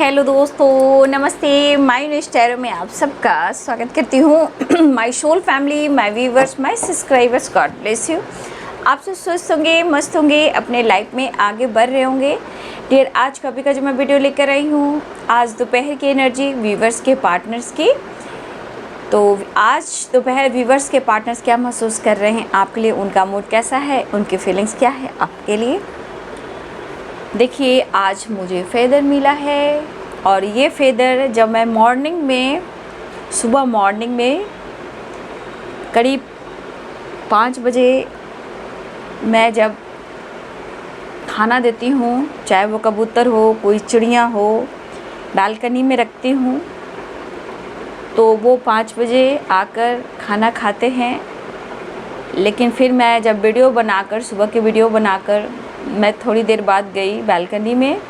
Hello दोस्तों, नमस्ते। My new स्टैरो में आप सबका स्वागत करती हूँ। My soul family, my viewers, my subscribers, God bless you. आप सब स्वस्थ होंगे, मस्त होंगे, अपने लाइफ में आगे बढ़ रहे होंगे। डियर, आज कॉपी का जो मैं वीडियो लेकर आई हूँ, आज दोपहर की एनर्जी व्यूवर्स के पार्टनर्स की। तो आज दोपहर व्यूवर्स के पार्टनर्स क्या महसूस कर रहे हैं आपके लिए, उनका मूड कैसा है, उनकी फीलिंग्स क्या है आपके लिए। देखिए, आज मुझे फेदर मिला है और ये फेदर जब मैं सुबह मॉर्निंग में करीब 5 बजे मैं जब खाना देती हूँ, चाहे वो कबूतर हो, कोई चिड़िया हो, बालकनी में रखती हूँ, तो वो 5 बजे आकर खाना खाते हैं। लेकिन फिर मैं जब सुबह की वीडियो बनाकर मैं थोड़ी देर बाद गई बालकनी में,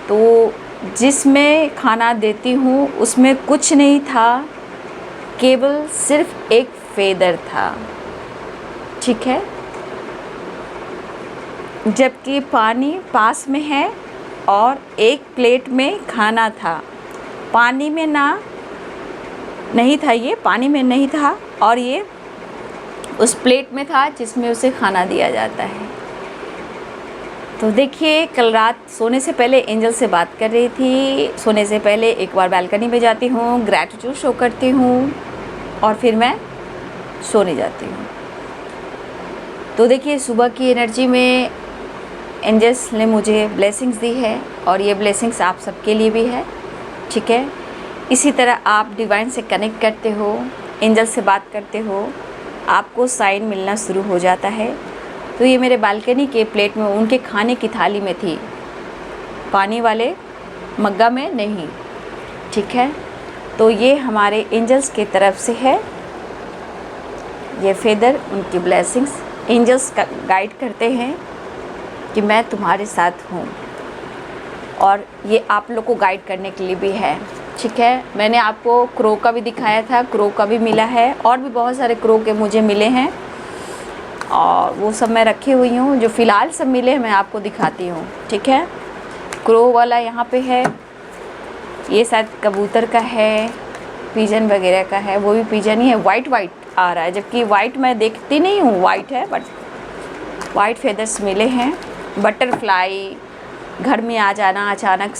तो जिसमें खाना देती हूँ उसमें कुछ नहीं था, केवल सिर्फ एक फेदर था। ठीक है, जबकि पानी पास में है और एक प्लेट में खाना था। पानी में नहीं था, ये पानी में नहीं था और ये उस प्लेट में था जिसमें उसे खाना दिया जाता है। तो देखिए, कल रात सोने से पहले एंजल से बात कर रही थी। सोने से पहले एक बार बालकनी में जाती हूँ, ग्रैटिट्यूड शो करती हूँ और फिर मैं सोने जाती हूँ। तो देखिए, सुबह की एनर्जी में एंजल्स ने मुझे ब्लेसिंग्स दी है और ये ब्लेसिंग्स आप सबके लिए भी है। ठीक है, इसी तरह आप डिवाइन से कनेक्ट करते हो, एंजल से बात करते हो, आपको साइन मिलना शुरू हो जाता है। तो ये मेरे बालकनी के प्लेट में उनके खाने की थाली में थी, पानी वाले मग्गा में नहीं। ठीक है, तो ये हमारे एंजल्स की तरफ से है, ये फेदर, उनकी ब्लेसिंग्स। एंजल्स गाइड करते हैं कि मैं तुम्हारे साथ हूँ और ये आप लोग को गाइड करने के लिए भी है। ठीक है, मैंने आपको क्रो का भी दिखाया था, क्रो का भी मिला है और भी बहुत सारे क्रो के मुझे मिले हैं और वो सब मैं रखी हुई हूँ। जो फ़िलहाल सब मिले हैं मैं आपको दिखाती हूँ। ठीक है, क्रो वाला यहाँ पे है, ये शायद कबूतर का है, पिजन वगैरह का है, वो भी पिजन ही है। वाइट आ रहा है, जबकि वाइट मैं देखती नहीं हूँ, वाइट है बट वाइट फेदर्स मिले हैं। बटरफ्लाई, घर में आ जाना अचानक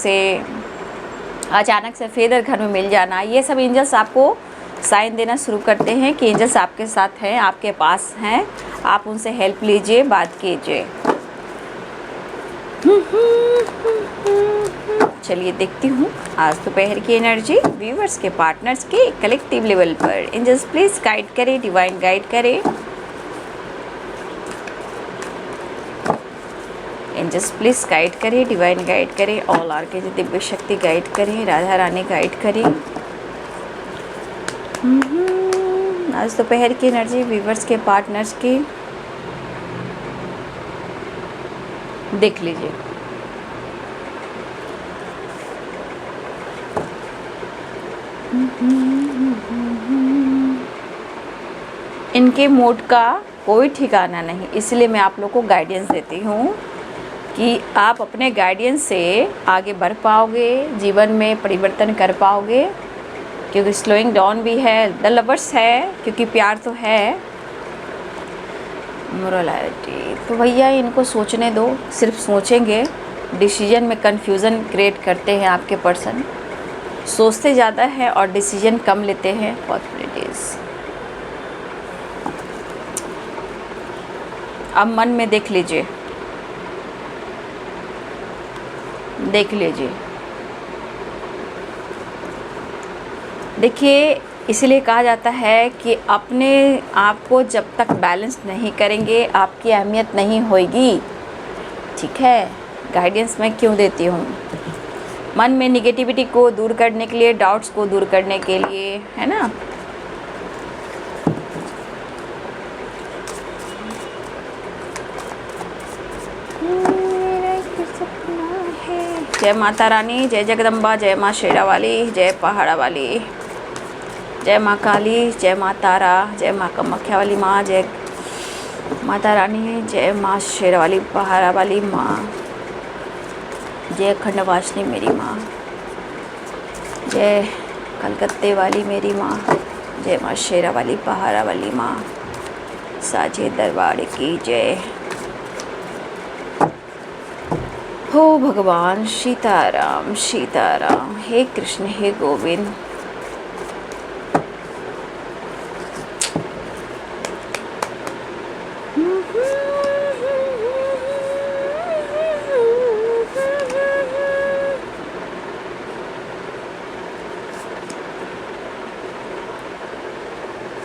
से फेदर घर में मिल जाना, ये सब एंजल्स आपको साइन देना शुरू करते हैं कि एंजल्स आपके साथ हैं, आपके पास हैं, आप उनसे हेल्प लीजिए, बात कीजिए। चलिए देखती हूँ आज दोपहर की एनर्जी व्यूवर्स के पार्टनर्स के कलेक्टिव लेवल पर। एंजल्स प्लीज़ गाइड करें, डिवाइन गाइड करें। एंजल्स प्लीज़ गाइड करें, डिवाइन गाइड करें, ऑल आर के दिव्य शक्ति गाइड करें, राधा रानी गाइड करें। आज दोपहर की एनर्जी व्यूवर्स के पार्टनर्स की देख लीजिए। इनके मूड का कोई ठिकाना नहीं, इसलिए मैं आप लोग को गाइडेंस देती हूँ कि आप अपने गाइडेंस से आगे बढ़ पाओगे, जीवन में परिवर्तन कर पाओगे। क्योंकि स्लोइंग डाउन भी है, द लवर्स है, क्योंकि प्यार तो है, मोरलिटी। तो भैया इनको सोचने दो, सिर्फ सोचेंगे, डिसीजन में कंफ्यूजन क्रिएट करते हैं आपके पर्सन, सोचते ज़्यादा है और डिसीजन कम लेते हैं। पॉसिबिलिटीज़ अब मन में देख लीजिए, देखिए, इसलिए कहा जाता है कि अपने आप को जब तक बैलेंस नहीं करेंगे आपकी अहमियत नहीं होगी। ठीक है, गाइडेंस मैं क्यों देती हूँ, मन में निगेटिविटी को दूर करने के लिए, डाउट्स को दूर करने के लिए, है ना। जय माता रानी, जय जगदम्बा, जय माँ शेरा वाली, जय पहाड़ा वाली, जय माँ काली, जय माँ तारा, जय माँ कामाख्या वाली माँ, जय माता रानी, जय माँ शेरा वाली, पहाड़ा वाली माँ। जय खंडवासिनी मेरी माँ, जय कलकत्ते वाली मेरी माँ, जय माँ शेरा वाली पहाड़ा वाली माँ, साझे दरबार की जय। हो भगवान सीताराम सीताराम, हे कृष्ण हे गोविंद।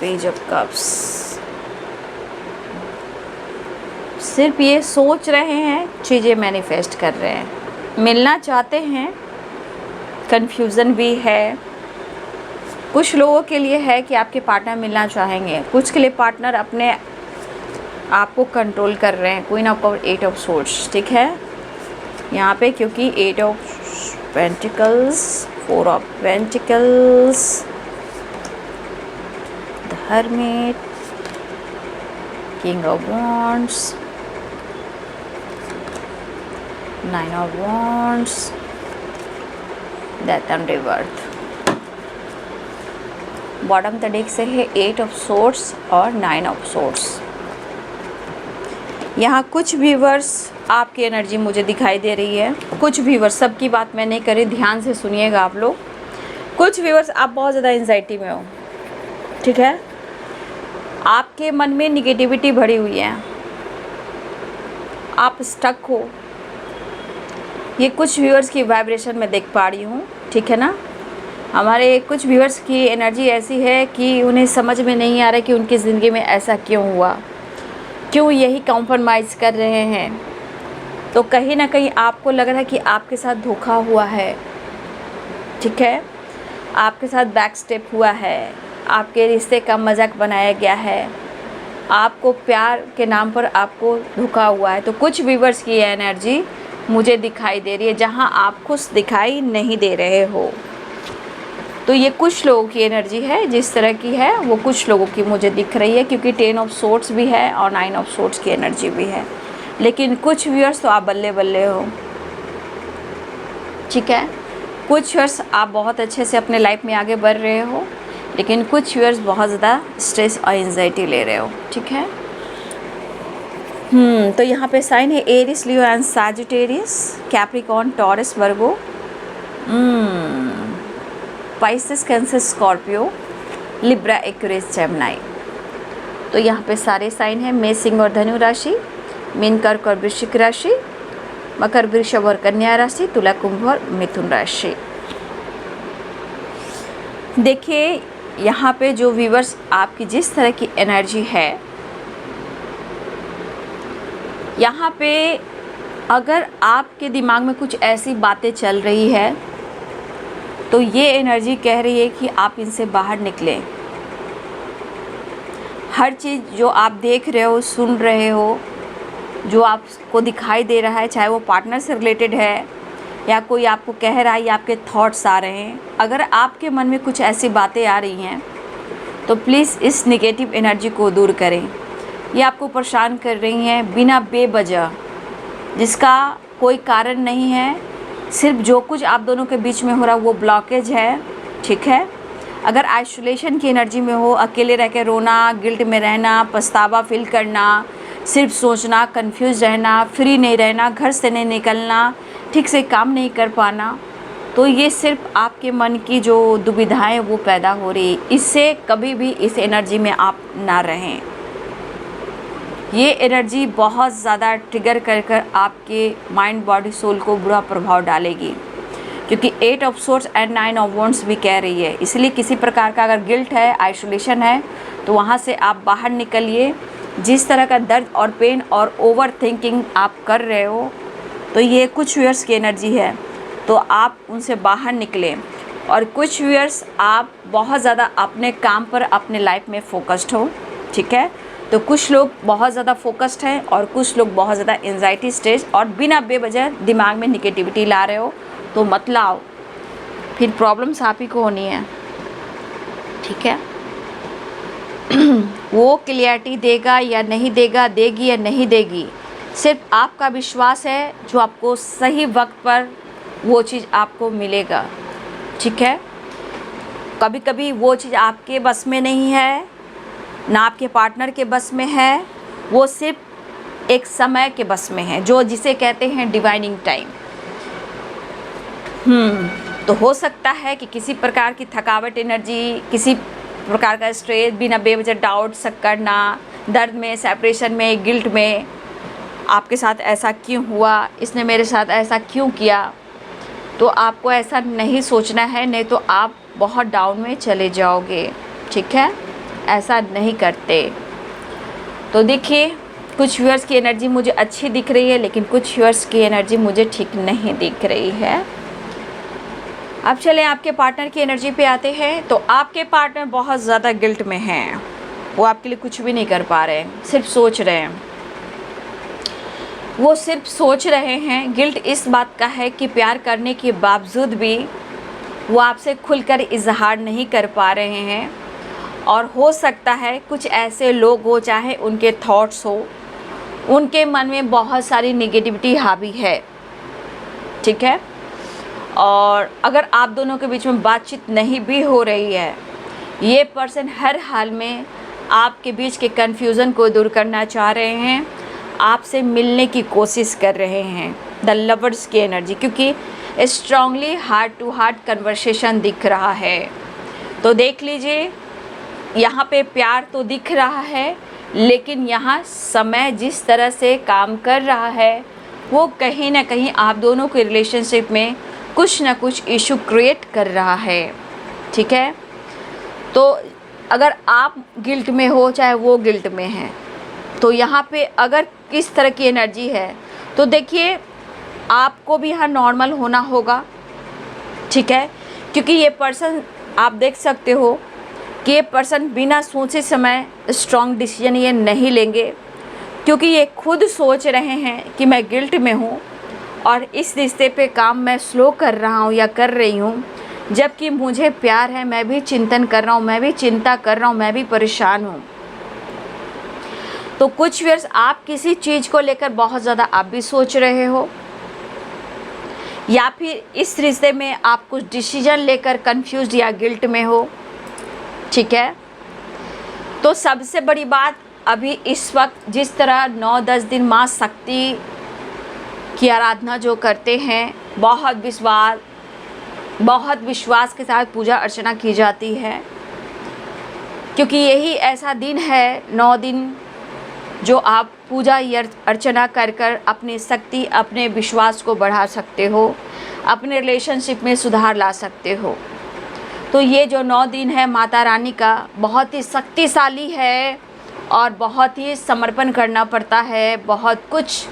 पेज ऑफ कप्स, सिर्फ ये सोच रहे हैं, चीज़ें मैनिफेस्ट कर रहे हैं, मिलना चाहते हैं, कन्फ्यूज़न भी है। कुछ लोगों के लिए है कि आपके पार्टनर मिलना चाहेंगे, कुछ के लिए पार्टनर अपने आप को कंट्रोल कर रहे हैं। Queen of eight of swords, ठीक है यहाँ पे, क्योंकि 8 of pentacles, 4 of pentacles, the hermit, king of wands, 9 of wands, death and rebirth. Bottom the deck से है 8 ऑफ सोर्ड्स और 9 ऑफ सोर्ड्स। यहाँ कुछ व्यूवर्स आपकी एनर्जी मुझे दिखाई दे रही है, कुछ व्यूवर्स, सबकी बात मैं नहीं कर रही, ध्यान से सुनिएगा आप लोग। कुछ व्यूवर्स आप बहुत ज़्यादा एंजाइटी में हो, ठीक है, आपके मन में निगेटिविटी भरी हुई है, आप स्टक हो। ये कुछ व्यूवर्स की वाइब्रेशन में देख पा रही हूँ, ठीक है ना। हमारे कुछ व्यूवर्स की एनर्जी ऐसी है कि उन्हें समझ में नहीं आ रहा कि उनकी ज़िंदगी में ऐसा क्यों हुआ, क्यों यही कॉम्प्रोमाइज़ कर रहे हैं। तो कहीं ना कहीं आपको लग रहा है कि आपके साथ धोखा हुआ है, ठीक है, आपके साथ बैक स्टेप हुआ है, आपके रिश्ते का मजाक बनाया गया है, आपको प्यार के नाम पर आपको धोखा हुआ है। तो कुछ व्यूवर्स की एनर्जी मुझे दिखाई दे रही है जहां आप खुश दिखाई नहीं दे रहे हो। तो ये कुछ लोगों की एनर्जी है, जिस तरह की है वो कुछ लोगों की मुझे दिख रही है, क्योंकि 10 ऑफ सोर्ड्स भी है और 9 ऑफ सोर्ड्स की एनर्जी भी है। लेकिन कुछ व्यूअर्स तो आप बल्ले बल्ले हो, ठीक है, कुछ व्यूअर्स आप बहुत अच्छे से अपने लाइफ में आगे बढ़ रहे हो, लेकिन कुछ व्यूअर्स बहुत ज़्यादा स्ट्रेस और एंजाइटी ले रहे हो, ठीक है। तो यहाँ पे साइन है Aries, Leo and Sagittarius, Capricorn, Taurus, Virgo, Pisces, Cancer, Scorpio, Libra, Aquarius, Gemini. तो यहाँ पे सारे साइन हैं, मेष, सिंह और धनु राशि, मीन, कर्क और वृश्चिक राशि, मकर, वृषभ और कन्या राशि, तुला, कुंभ और मिथुन राशि। देखिए यहाँ पे जो व्यूवर्स आपकी जिस तरह की एनर्जी है, यहाँ पे अगर आपके दिमाग में कुछ ऐसी बातें चल रही है तो ये एनर्जी कह रही है कि आप इनसे बाहर निकलें। हर चीज़ जो आप देख रहे हो, सुन रहे हो, जो आपको दिखाई दे रहा है, चाहे वो पार्टनर से रिलेटेड है या कोई आपको कह रहा है या आपके थॉट्स आ रहे हैं, अगर आपके मन में कुछ ऐसी बातें आ रही हैं तो प्लीज़ इस नेगेटिव एनर्जी को दूर करें। ये आपको परेशान कर रही हैं बिना बेवजह, जिसका कोई कारण नहीं है, सिर्फ जो कुछ आप दोनों के बीच में हो रहा है वो ब्लॉकेज है, ठीक है। अगर आइसोलेशन की एनर्जी में हो, अकेले रह के रोना, गिल्ट में रहना, पछतावा फील करना, सिर्फ सोचना, कंफ्यूज रहना, फ्री नहीं रहना, घर से नहीं निकलना, ठीक से काम नहीं कर पाना, तो ये सिर्फ आपके मन की जो दुविधाएं वो पैदा हो रही। इससे कभी भी इस एनर्जी में आप ना रहें। ये एनर्जी बहुत ज़्यादा ट्रिगर कर आपके माइंड, बॉडी, सोल को बुरा प्रभाव डालेगी, क्योंकि 8 of swords and 9 of wands भी कह रही है। इसलिए किसी प्रकार का अगर गिल्ट है, आइसोलेशन है, तो वहाँ से आप बाहर निकलिए। जिस तरह का दर्द और पेन और ओवर थिंकिंग आप कर रहे हो, तो ये कुछ व्यूअर्स की एनर्जी है, तो आप उनसे बाहर निकलें। और कुछ व्यूअर्स आप बहुत ज़्यादा अपने काम पर, अपने लाइफ में फोकस्ड हो, ठीक है। तो कुछ लोग बहुत ज़्यादा फोकस्ड हैं और कुछ लोग बहुत ज़्यादा एंजाइटी, स्ट्रेस और बिना बेवजह दिमाग में निगेटिविटी ला रहे हो, तो मत लाओ, फिर प्रॉब्लम्स आप ही को होनी है, ठीक है। वो क्लियरिटी देगा या नहीं देगा, देगी या नहीं देगी, सिर्फ आपका विश्वास है जो आपको सही वक्त पर वो चीज़ आपको मिलेगा। ठीक है, कभी कभी वो चीज़ आपके बस में नहीं है, ना आपके पार्टनर के बस में है, वो सिर्फ एक समय के बस में है, जो जिसे कहते हैं डिवाइनिंग टाइम। तो हो सकता है कि किसी प्रकार की थकावट एनर्जी, किसी प्रकार का स्ट्रेस, बिना बेवजह डाउट्स करना, दर्द में, सेपरेशन में, गिल्ट में, आपके साथ ऐसा क्यों हुआ, इसने मेरे साथ ऐसा क्यों किया, तो आपको ऐसा नहीं सोचना है, नहीं तो आप बहुत डाउन में चले जाओगे। ठीक है, ऐसा नहीं करते। तो देखिए, कुछ व्यूअर्स की एनर्जी मुझे अच्छी दिख रही है, लेकिन कुछ व्यूअर्स की एनर्जी मुझे ठीक नहीं दिख रही है। अब चलें आपके पार्टनर की एनर्जी पे आते हैं। तो आपके पार्टनर बहुत ज़्यादा गिल्ट में हैं, वो आपके लिए कुछ भी नहीं कर पा रहे हैं, सिर्फ सोच रहे हैं। वो सिर्फ सोच रहे हैं। गिल्ट इस बात का है कि प्यार करने के बावजूद भी वो आपसे खुलकर इजहार नहीं कर पा रहे हैं, और हो सकता है कुछ ऐसे लोग हो, चाहे उनके थॉट्स हो, उनके मन में बहुत सारी नेगेटिविटी हावी है। ठीक है, और अगर आप दोनों के बीच में बातचीत नहीं भी हो रही है, ये पर्सन हर हाल में आपके बीच के कन्फ्यूज़न को दूर करना चाह रहे हैं, आपसे मिलने की कोशिश कर रहे हैं। द लवर्स की एनर्जी, क्योंकि strongly heart to heart conversation दिख रहा है। तो देख लीजिए, यहाँ पे प्यार तो दिख रहा है, लेकिन यहाँ समय जिस तरह से काम कर रहा है, वो कहीं ना कहीं आप दोनों के रिलेशनशिप में कुछ ना कुछ इशू क्रिएट कर रहा है। ठीक है, तो अगर आप गिल्ट में हो, चाहे वो गिल्ट में है, तो यहाँ पे अगर किस तरह की एनर्जी है, तो देखिए आपको भी यहाँ नॉर्मल होना होगा। ठीक है, क्योंकि ये पर्सन, आप देख सकते हो कि ये पर्सन बिना सोचे समय स्ट्रॉन्ग डिसीजन ये नहीं लेंगे, क्योंकि ये खुद सोच रहे हैं कि मैं गिल्ट में हूँ और इस रिश्ते पे काम मैं स्लो कर रहा हूँ या कर रही हूँ, जबकि मुझे प्यार है, मैं भी चिंतन कर रहा हूँ, मैं भी चिंता कर रहा हूँ, मैं भी परेशान हूँ। तो कुछ व्यूअर्स, आप किसी चीज़ को लेकर बहुत ज़्यादा आप भी सोच रहे हो, या फिर इस रिश्ते में आप कुछ डिसीजन लेकर कंफ्यूज या गिल्ट में हो। ठीक है, तो सबसे बड़ी बात, अभी इस वक्त जिस तरह 9-10 दिन माँ शक्ति की आराधना जो करते हैं, बहुत विश्वास के साथ पूजा अर्चना की जाती है, क्योंकि यही ऐसा दिन है, 9 दिन, जो आप पूजा अर्चना कर कर अपनी शक्ति, अपने विश्वास को बढ़ा सकते हो, अपने रिलेशनशिप में सुधार ला सकते हो। तो ये जो 9 दिन है माता रानी का, बहुत ही शक्तिशाली है और बहुत ही समर्पण करना पड़ता है, बहुत कुछ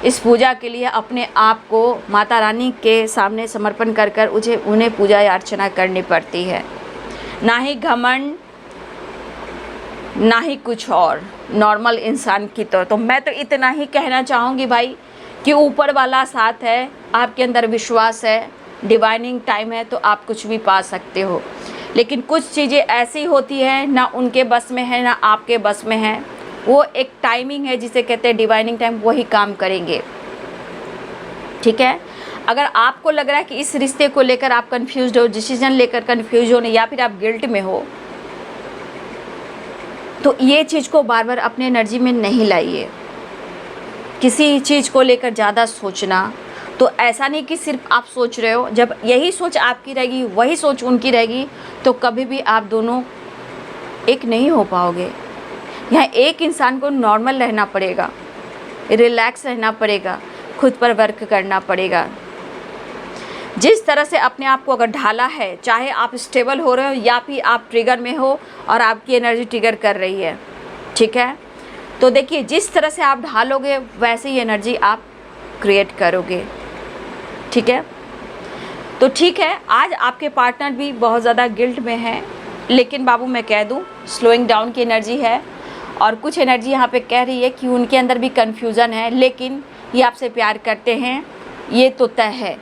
इस पूजा के लिए अपने आप को माता रानी के सामने समर्पण कर कर उन्हें पूजा या अर्चना करनी पड़ती है। ना ही घमंड, ना ही कुछ और, नॉर्मल इंसान की तो मैं तो इतना ही कहना चाहूँगी भाई कि ऊपर वाला साथ है, आपके अंदर विश्वास है, डिवाइनिंग टाइम है, तो आप कुछ भी पा सकते हो। लेकिन कुछ चीज़ें ऐसी होती हैं, ना उनके बस में है ना आपके बस में है, वो एक टाइमिंग है जिसे कहते हैं डिवाइनिंग टाइम, वही काम करेंगे। ठीक है, अगर आपको लग रहा है कि इस रिश्ते को लेकर आप कंफ्यूज हो, डिसीजन लेकर कंफ्यूज हो, या फिर आप गिल्ट में हो, तो ये चीज़ को बार बार अपने एनर्जी में नहीं लाइए। किसी चीज़ को लेकर ज़्यादा सोचना, तो ऐसा नहीं कि सिर्फ आप सोच रहे हो, जब यही सोच आपकी रहेगी, वही सोच उनकी रहेगी, तो कभी भी आप दोनों एक नहीं हो पाओगे। यहाँ एक इंसान को नॉर्मल रहना पड़ेगा, रिलैक्स रहना पड़ेगा, खुद पर वर्क करना पड़ेगा। जिस तरह से अपने आप को अगर ढाला है, चाहे आप स्टेबल हो रहे हो या फिर आप ट्रिगर में हो और आपकी एनर्जी ट्रिगर कर रही है, ठीक है, तो देखिए जिस तरह से आप ढालोगे वैसे ही एनर्जी आप क्रिएट करोगे। ठीक है, तो ठीक है, आज आपके पार्टनर भी बहुत ज़्यादा गिल्ट में है, लेकिन बाबू मैं कह दूँ स्लोइंग डाउन की एनर्जी है, और कुछ एनर्जी यहाँ पे कह रही है कि उनके अंदर भी कन्फ्यूज़न है, लेकिन ये आपसे प्यार करते हैं, ये तो तय है,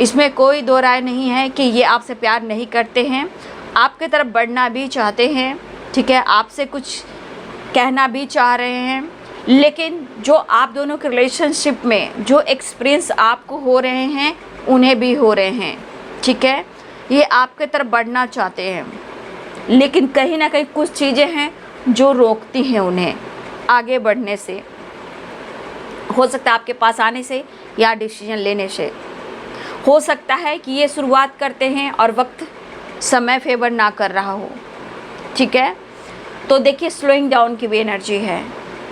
इसमें कोई दो राय नहीं है कि ये आपसे प्यार नहीं करते हैं, आपके तरफ बढ़ना भी चाहते हैं। ठीक है, आपसे कुछ कहना भी चाह रहे हैं, लेकिन जो आप दोनों के रिलेशनशिप में जो एक्सपीरियंस आपको हो रहे हैं उन्हें भी हो रहे हैं, ठीक है। ये आपके तरफ बढ़ना चाहते हैं, लेकिन कहीं ना कहीं कुछ चीज़ें हैं जो रोकती हैं उन्हें आगे बढ़ने से। हो सकता है आपके पास आने से या डिसीजन लेने से। हो सकता है कि ये शुरुआत करते हैं और वक्त समय फेवर ना कर रहा हो, ठीक है। तो देखिए स्लोइंग डाउन की भी एनर्जी है,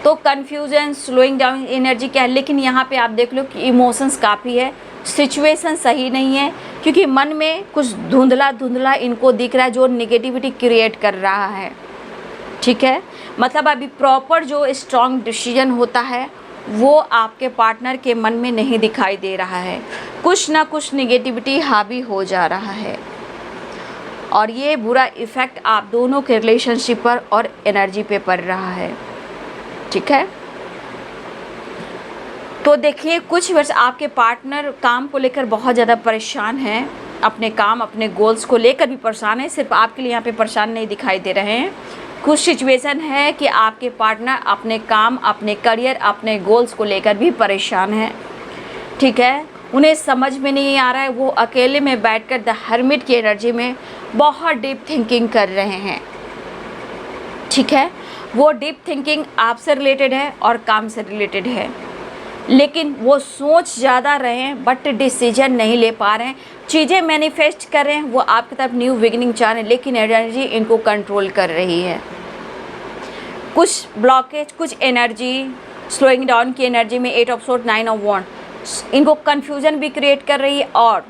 तो कन्फ्यूज़न स्लोइंग डाउन एनर्जी क्या है। लेकिन यहाँ पे आप देख लो कि इमोशंस काफ़ी है, सिचुएशन सही नहीं है, क्योंकि मन में कुछ धुंधला धुंधला इनको दिख रहा है जो नेगेटिविटी क्रिएट कर रहा है, ठीक है। मतलब अभी प्रॉपर जो स्ट्रॉन्ग डिसीजन होता है वो आपके पार्टनर के मन में नहीं दिखाई दे रहा है, कुछ ना कुछ नेगेटिविटी हावी हो जा रहा है, और ये बुरा इफ़ेक्ट आप दोनों के रिलेशनशिप पर और एनर्जी पे पड़ रहा है, ठीक है। तो देखिए कुछ वर्ष आपके पार्टनर काम को लेकर बहुत ज़्यादा परेशान हैं, अपने काम अपने गोल्स को लेकर भी परेशान है, सिर्फ आपके लिए यहाँ पे परेशान नहीं दिखाई दे रहे हैं। कुछ सिचुएशन है कि आपके पार्टनर अपने काम अपने करियर अपने गोल्स को लेकर भी परेशान है, ठीक है। उन्हें समझ में नहीं आ रहा है, वो अकेले में बैठकर द हर्मिट की एनर्जी में बहुत डीप थिंकिंग कर रहे हैं, ठीक है। वो डीप थिंकिंग आपसे रिलेटेड है और काम से रिलेटेड है, लेकिन वो सोच ज़्यादा रहे हैं बट डिसीजन नहीं ले पा रहे हैं, चीज़ें मैनिफेस्ट कर रहे हैं, वो आपकी तरफ न्यू बिगिनिंग चाह रहे हैं, लेकिन एनर्जी इनको कंट्रोल कर रही है। कुछ ब्लॉकेज कुछ एनर्जी स्लोइंग डाउन की एनर्जी में 8 ऑफ सोर्ड 9 ऑफ वॉन्ड इनको कन्फ्यूज़न भी क्रिएट कर रही है, और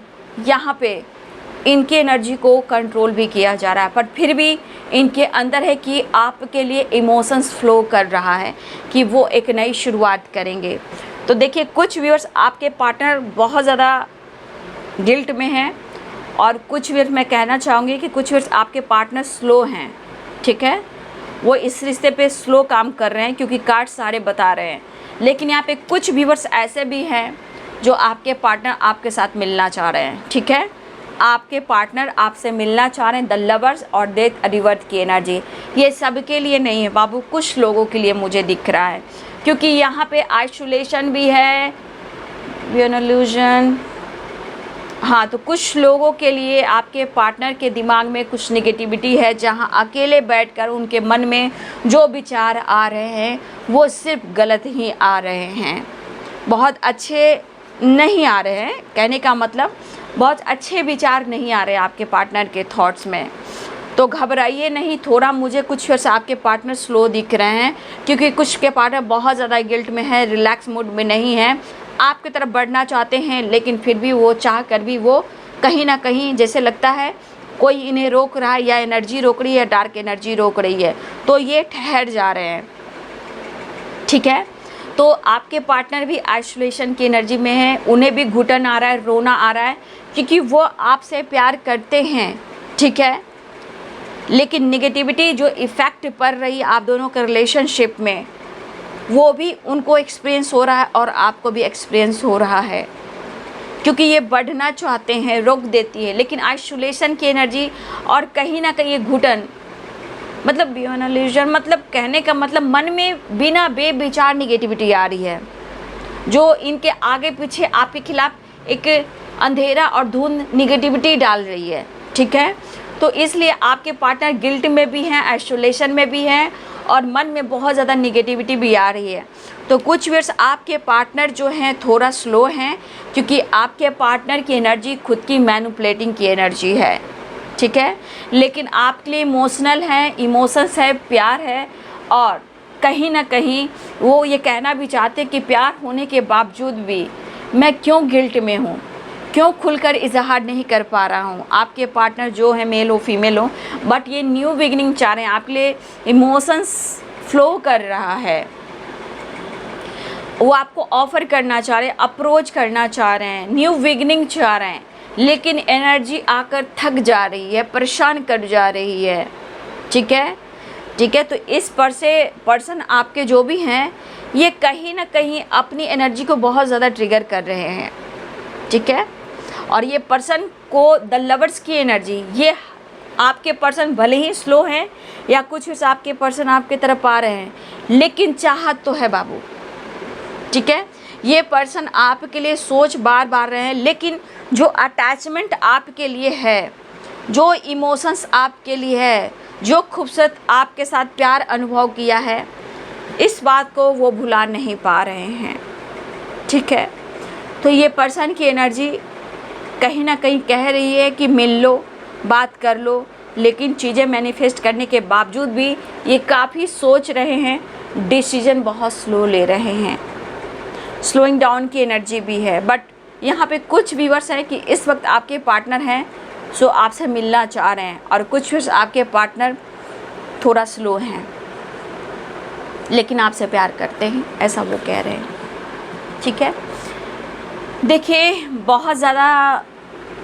यहाँ पे इनकी एनर्जी को कंट्रोल भी किया जा रहा है, पर फिर भी इनके अंदर है कि आपके लिए इमोशंस फ्लो कर रहा है कि वो एक नई शुरुआत करेंगे। तो देखिए कुछ व्यूअर्स आपके पार्टनर बहुत ज़्यादा गिल्ट में हैं, और कुछ व्यूअर्स मैं कहना चाहूँगी कि कुछ व्यूअर्स आपके पार्टनर स्लो हैं, ठीक है। वो इस रिश्ते पे स्लो काम कर रहे हैं क्योंकि कार्ड सारे बता रहे हैं, लेकिन यहाँ पे कुछ व्यूअर्स ऐसे भी हैं जो आपके पार्टनर आपके साथ मिलना चाह रहे हैं, ठीक है। आपके पार्टनर आपसे मिलना चाह रहे हैं, द लवर्स और डेथ रिवर्थ की एनर्जी। ये सबके लिए नहीं है बाबू, कुछ लोगों के लिए मुझे दिख रहा है, क्योंकि यहाँ पे आइसोलेशन भी है, इल्यूजन। हाँ, तो कुछ लोगों के लिए आपके पार्टनर के दिमाग में कुछ नेगेटिविटी है, जहाँ अकेले बैठकर उनके मन में जो विचार आ रहे हैं वो सिर्फ गलत ही आ रहे हैं, बहुत अच्छे नहीं आ रहे हैं। कहने का मतलब बहुत अच्छे विचार नहीं आ रहे आपके पार्टनर के थॉट्स में। तो घबराइए नहीं, थोड़ा मुझे कुछ वर्ष आपके पार्टनर स्लो दिख रहे हैं, क्योंकि कुछ के पार्टनर बहुत ज़्यादा गिल्ट में है, रिलैक्स मूड में नहीं है, आपकी तरफ बढ़ना चाहते हैं, लेकिन फिर भी वो चाह कर भी वो कहीं ना कहीं जैसे लगता है कोई इन्हें रोक रहा है, या एनर्जी रोक रही है, डार्क एनर्जी रोक रही है, तो ये ठहर जा रहे हैं, ठीक है। तो आपके पार्टनर भी आइसोलेशन की एनर्जी में है, उन्हें भी घुटन आ रहा है, रोना आ रहा है, क्योंकि वो आपसे प्यार करते हैं, ठीक है। लेकिन नेगेटिविटी जो इफ़ेक्ट पड़ रही है आप दोनों के रिलेशनशिप में, वो भी उनको एक्सपीरियंस हो रहा है और आपको भी एक्सपीरियंस हो रहा है, क्योंकि ये बढ़ना चाहते हैं, रोक देती है, लेकिन आइसोलेशन की एनर्जी और कहीं ना कहीं ये घुटन, मतलब बियॉन्ड इल्यूजन, मतलब कहने का मतलब मन में बिना बेविचार नेगेटिविटी आ रही है, जो इनके आगे पीछे आपके खिलाफ एक अंधेरा और धुंध नेगेटिविटी डाल रही है, ठीक है। तो इसलिए आपके पार्टनर गिल्ट में भी हैं, आइसोलेशन में भी हैं, और मन में बहुत ज़्यादा नेगेटिविटी भी आ रही है। तो कुछ वर्ष आपके पार्टनर जो हैं थोड़ा स्लो हैं, क्योंकि आपके पार्टनर की एनर्जी खुद की मैनिपुलेटिंग की एनर्जी है, ठीक है। लेकिन आपके लिए इमोशनल है, इमोशंस है, प्यार है, और कहीं ना कहीं वो ये कहना भी चाहते हैं कि प्यार होने के बावजूद भी मैं क्यों गिल्ट में हूँ, क्यों खुलकर इजहार नहीं कर पा रहा हूँ। आपके पार्टनर जो है मेल हो फीमेल हो, बट ये न्यू बिगिनिंग चाह रहे हैं, आपके लिए इमोशंस फ्लो कर रहा है, वो आपको ऑफ़र करना चाह रहे हैं, अप्रोच करना चाह रहे हैं, न्यू बिगिनिंग चाह रहे हैं, लेकिन एनर्जी आकर थक जा रही है, परेशान कर जा रही है, ठीक है, ठीक है। तो इस पर्सन आपके जो भी हैं, ये कहीं ना कहीं अपनी एनर्जी को बहुत ज़्यादा ट्रिगर कर रहे हैं, ठीक है। और ये पर्सन को द लवर्स की एनर्जी, ये आपके पर्सन भले ही स्लो हैं या कुछ आपके पर्सन आपके तरफ आ रहे हैं, लेकिन चाहत तो है बाबू, ठीक है। ये पर्सन आपके लिए सोच बार बार रहे हैं, लेकिन जो अटैचमेंट आपके लिए है, जो इमोशंस आपके लिए है, जो खूबसूरत आपके साथ प्यार अनुभव किया है, इस बात को वो भुला नहीं पा रहे हैं, ठीक है। तो ये पर्सन की एनर्जी कहीं ना कहीं कह रही है कि मिल लो, बात कर लो, लेकिन चीज़ें मैनिफेस्ट करने के बावजूद भी ये काफ़ी सोच रहे हैं, डिसीजन बहुत स्लो ले रहे हैं, स्लोइंग डाउन की एनर्जी भी है। बट यहाँ पे कुछ व्यूअर्स हैं कि इस वक्त आपके पार्टनर हैं सो आपसे मिलना चाह रहे हैं, और कुछ व्यूअर्स आपके पार्टनर थोड़ा स्लो हैं लेकिन आपसे प्यार करते हैं, ऐसा वो कह रहे हैं, ठीक है। देखिए, बहुत ज़्यादा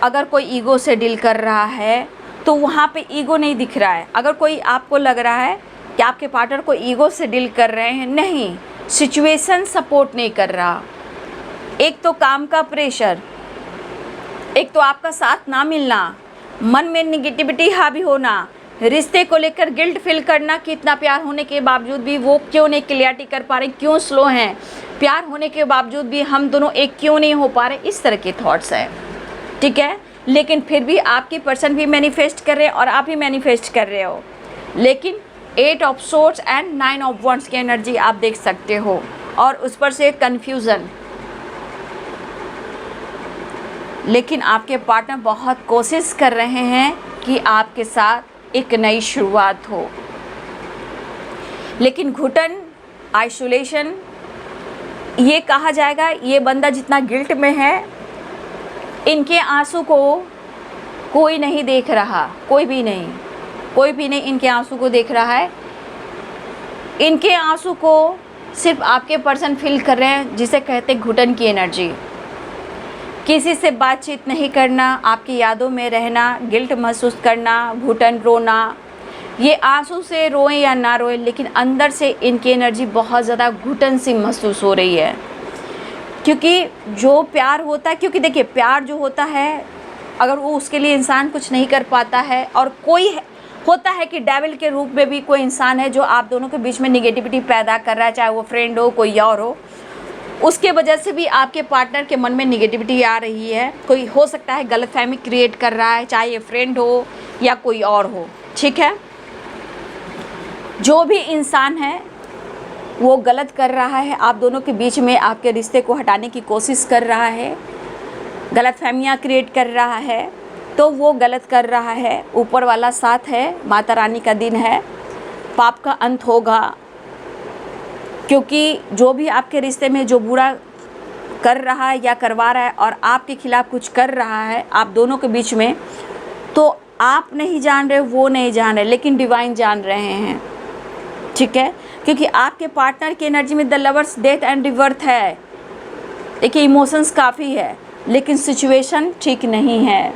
अगर कोई ईगो से डील कर रहा है तो वहाँ पे ईगो नहीं दिख रहा है। अगर कोई आपको लग रहा है कि आपके पार्टनर को ईगो से डील कर रहे हैं, नहीं, सिचुएशन सपोर्ट नहीं कर रहा। एक तो काम का प्रेशर, एक तो आपका साथ ना मिलना, मन में निगेटिविटी हावी होना, रिश्ते को लेकर गिल्ट फील करना कि इतना प्यार होने के बावजूद भी वो क्यों नहीं क्लियरिटी कर पा रहे, क्यों स्लो हैं, प्यार होने के बावजूद भी हम दोनों एक क्यों नहीं हो पा रहे, इस तरह के थॉट्स हैं, ठीक है। लेकिन फिर भी आपकी पर्सन भी मैनिफेस्ट कर रहे हैं और आप भी मैनिफेस्ट कर रहे हो, लेकिन 8 of swords and 9 of wands की एनर्जी आप देख सकते हो, और उस पर से कन्फ्यूज़न। लेकिन आपके पार्टनर बहुत कोशिश कर रहे हैं कि आपके साथ एक नई शुरुआत हो, लेकिन घुटन, आइसोलेशन, ये कहा जाएगा ये बंदा जितना गिल्ट में है, इनके आंसू को कोई नहीं देख रहा, कोई भी नहीं इनके आंसू को देख रहा है। इनके आंसू को सिर्फ आपके पर्सन फील कर रहे हैं, जिसे कहते हैं घुटन की एनर्जी। किसी से बातचीत नहीं करना, आपकी यादों में रहना, गिल्ट महसूस करना, घुटन, रोना, ये आंसू से रोएं या ना रोएं, लेकिन अंदर से इनकी एनर्जी बहुत ज़्यादा घुटन सी महसूस हो रही है। क्योंकि जो प्यार होता है, क्योंकि देखिए प्यार जो होता है, अगर वो उसके लिए इंसान कुछ नहीं कर पाता है, और कोई होता है कि डेविल के रूप में भी कोई इंसान है जो आप दोनों के बीच में निगेटिविटी पैदा कर रहा है, चाहे वो फ्रेंड हो, कोई और हो, उसके वजह से भी आपके पार्टनर के मन में निगेटिविटी आ रही है। कोई हो सकता है गलतफहमी क्रिएट कर रहा है, चाहे ये फ्रेंड हो या कोई और हो, ठीक है। जो भी इंसान है वो गलत कर रहा है, आप दोनों के बीच में आपके रिश्ते को हटाने की कोशिश कर रहा है, गलतफहमियाँ क्रिएट कर रहा है, तो वो गलत कर रहा है। ऊपर वाला साथ है, माता रानी का दिन है, पाप का अंत होगा, क्योंकि जो भी आपके रिश्ते में जो बुरा कर रहा है या करवा रहा है और आपके खिलाफ़ कुछ कर रहा है आप दोनों के बीच में, तो आप नहीं जान रहे, वो नहीं जान रहे, लेकिन डिवाइन जान रहे हैं, ठीक है। क्योंकि आपके पार्टनर की एनर्जी में the lovers, death and rebirth है। देखिए, इमोशंस काफ़ी है, लेकिन सिचुएशन ठीक नहीं है,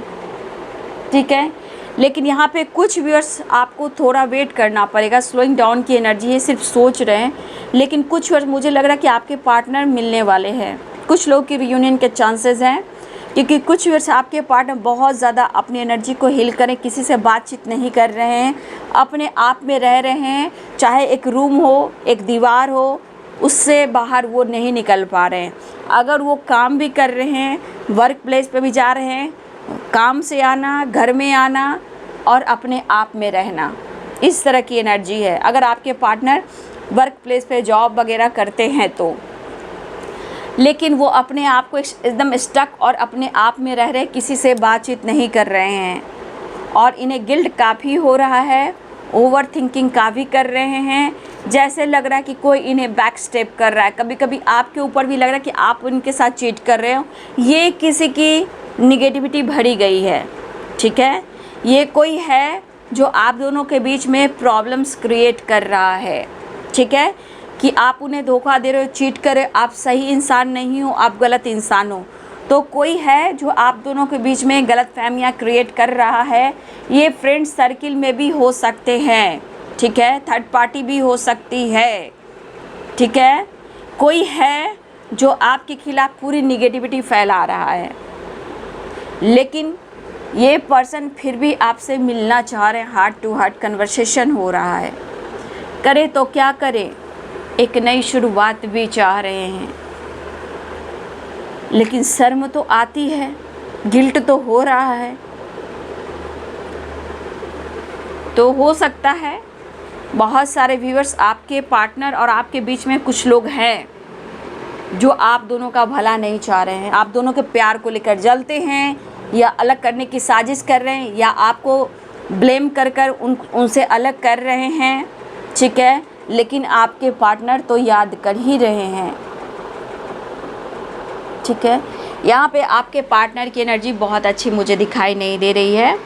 ठीक है। लेकिन यहाँ पे कुछ व्यूअर्स आपको थोड़ा वेट करना पड़ेगा। स्लोइंग डाउन की एनर्जी है, सिर्फ सोच रहे हैं, लेकिन कुछ व्यूअर्स मुझे लग रहा है कि आपके पार्टनर मिलने वाले हैं। कुछ लोग की रियूनियन के चांसेस हैं, क्योंकि कुछ व्यूअर्स आपके पार्टनर बहुत ज़्यादा अपनी एनर्जी को हील करें, किसी से बातचीत नहीं कर रहे हैं, अपने आप में रह रहे हैं, चाहे एक रूम हो, एक दीवार हो, उससे बाहर वो नहीं निकल पा रहे हैं। अगर वो काम भी कर रहे हैं, वर्क प्लेस पे भी जा रहे हैं, काम से आना, घर में आना और अपने आप में रहना, इस तरह की एनर्जी है। अगर आपके पार्टनर वर्क प्लेस पे जॉब वगैरह करते हैं तो, लेकिन वो अपने आप को एकदम स्टक और अपने आप में रह रहे, किसी से बातचीत नहीं कर रहे हैं, और इन्हें गिल्ट काफ़ी हो रहा है, ओवर थिंकिंग काफ़ी कर रहे हैं, जैसे लग रहा है कि कोई इन्हें बैक स्टेप कर रहा है। कभी कभी आपके ऊपर भी लग रहा है कि आप उनके साथ चीट कर रहे हो। ये किसी की निगेटिविटी भरी गई है, ठीक है। ये कोई है जो आप दोनों के बीच में प्रॉब्लम्स क्रिएट कर रहा है, ठीक है, कि आप उन्हें धोखा दे रहे हो, चीट कर रहे हो, आप सही इंसान नहीं हो, आप गलत इंसान हो। तो कोई है जो आप दोनों के बीच में गलतफहमियां क्रिएट कर रहा है। ये फ्रेंड सर्किल में भी हो सकते हैं, ठीक है, थर्ड पार्टी भी हो सकती है, ठीक है। कोई है जो आपके खिलाफ़ पूरी निगेटिविटी फैला रहा है, लेकिन ये पर्सन फिर भी आपसे मिलना चाह रहे हैं, हार्ट टू हार्ट कन्वर्सेशन हो रहा है। करे तो क्या करे, एक नई शुरुआत भी चाह रहे हैं, लेकिन शर्म तो आती है, गिल्ट तो हो रहा है। तो हो सकता है बहुत सारे व्यूअर्स, आपके पार्टनर और आपके बीच में कुछ लोग हैं जो आप दोनों का भला नहीं चाह रहे हैं, आप दोनों के प्यार को लेकर जलते हैं, या अलग करने की साजिश कर रहे हैं, या आपको ब्लेम कर कर उनसे अलग कर रहे हैं, ठीक है। लेकिन आपके पार्टनर तो याद कर ही रहे हैं, ठीक है। यहाँ पे आपके पार्टनर की एनर्जी बहुत अच्छी मुझे दिखाई नहीं दे रही है।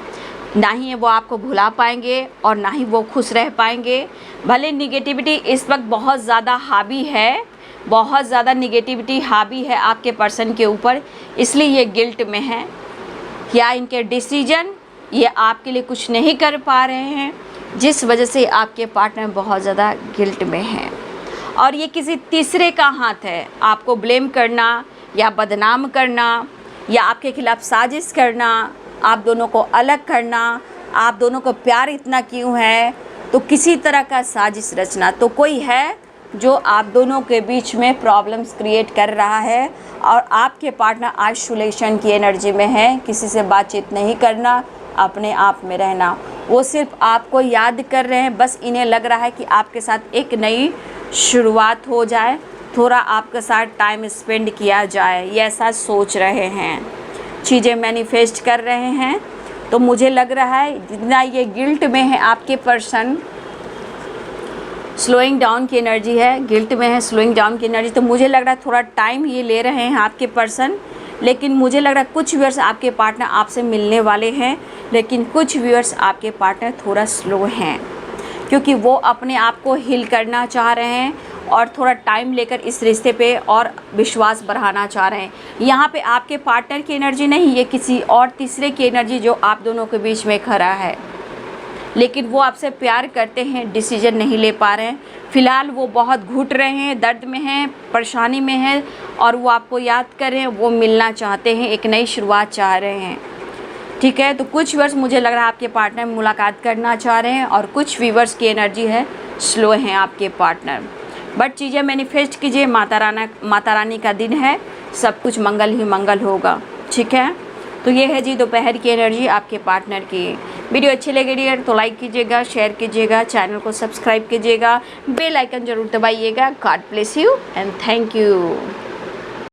ना ही वो आपको भुला पाएंगे और ना ही वो खुश रह पाएंगे। भले निगेटिविटी इस वक्त बहुत ज़्यादा हावी है, बहुत ज़्यादा निगेटिविटी हावी है आपके पर्सन के ऊपर, इसलिए ये गिल्ट में है। या इनके डिसीजन ये आपके लिए कुछ नहीं कर पा रहे हैं, जिस वजह से आपके पार्टनर बहुत ज़्यादा गिल्ट में हैं। और ये किसी तीसरे का हाथ है, आपको ब्लेम करना या बदनाम करना या आपके खिलाफ साजिश करना, आप दोनों को अलग करना, आप दोनों को प्यार इतना क्यों है, तो किसी तरह का साजिश रचना। तो कोई है जो आप दोनों के बीच में प्रॉब्लम्स क्रिएट कर रहा है, और आपके पार्टनर आइसोलेशन की एनर्जी में है, किसी से बातचीत नहीं करना, अपने आप में रहना। वो सिर्फ आपको याद कर रहे हैं, बस इन्हें लग रहा है कि आपके साथ एक नई शुरुआत हो जाए, थोड़ा आपके साथ टाइम स्पेंड किया जाए, ये ऐसा सोच रहे हैं, चीज़ें मैनिफेस्ट कर रहे हैं। तो मुझे लग रहा है जितना ये गिल्ट में है आपके पर्सन, स्लोइंग डाउन की एनर्जी है, गिल्ट में है, स्लोइंग डाउन की एनर्जी। तो मुझे लग रहा है थोड़ा टाइम ये ले रहे हैं आपके पर्सन, लेकिन मुझे लग रहा है कुछ व्यूअर्स आपके पार्टनर आपसे मिलने वाले हैं, लेकिन कुछ व्यूअर्स आपके पार्टनर थोड़ा स्लो हैं, क्योंकि वो अपने आप को हील करना चाह रहे हैं और थोड़ा टाइम लेकर इस रिश्ते पे और विश्वास बढ़ाना चाह रहे हैं। यहाँ पे आपके पार्टनर की एनर्जी नहीं, ये किसी और तीसरे की एनर्जी जो आप दोनों के बीच में खड़ा है, लेकिन वो आपसे प्यार करते हैं, डिसीजन नहीं ले पा रहे हैं। फ़िलहाल वो बहुत घुट रहे हैं, दर्द में हैं, परेशानी में हैं, और वो आपको याद कर रहे हैं, वो मिलना चाहते हैं, एक नई शुरुआत चाह रहे हैं, ठीक है। तो कुछ व्यूअर्स मुझे लग रहा है आपके पार्टनर मुलाकात करना चाह रहे हैं, और कुछ व्यूअर्स की एनर्जी है स्लो हैं आपके पार्टनर। बट चीज़ें मैनिफेस्ट कीजिए, माता रानी का दिन है, सब कुछ मंगल ही मंगल होगा, ठीक है। तो ये है जी दोपहर की एनर्जी आपके पार्टनर की। वीडियो अच्छी लगे डियर तो लाइक कीजिएगा, शेयर कीजिएगा, चैनल को सब्सक्राइब कीजिएगा, बेल आइकन ज़रूर दबाइएगा। God bless you and thank you.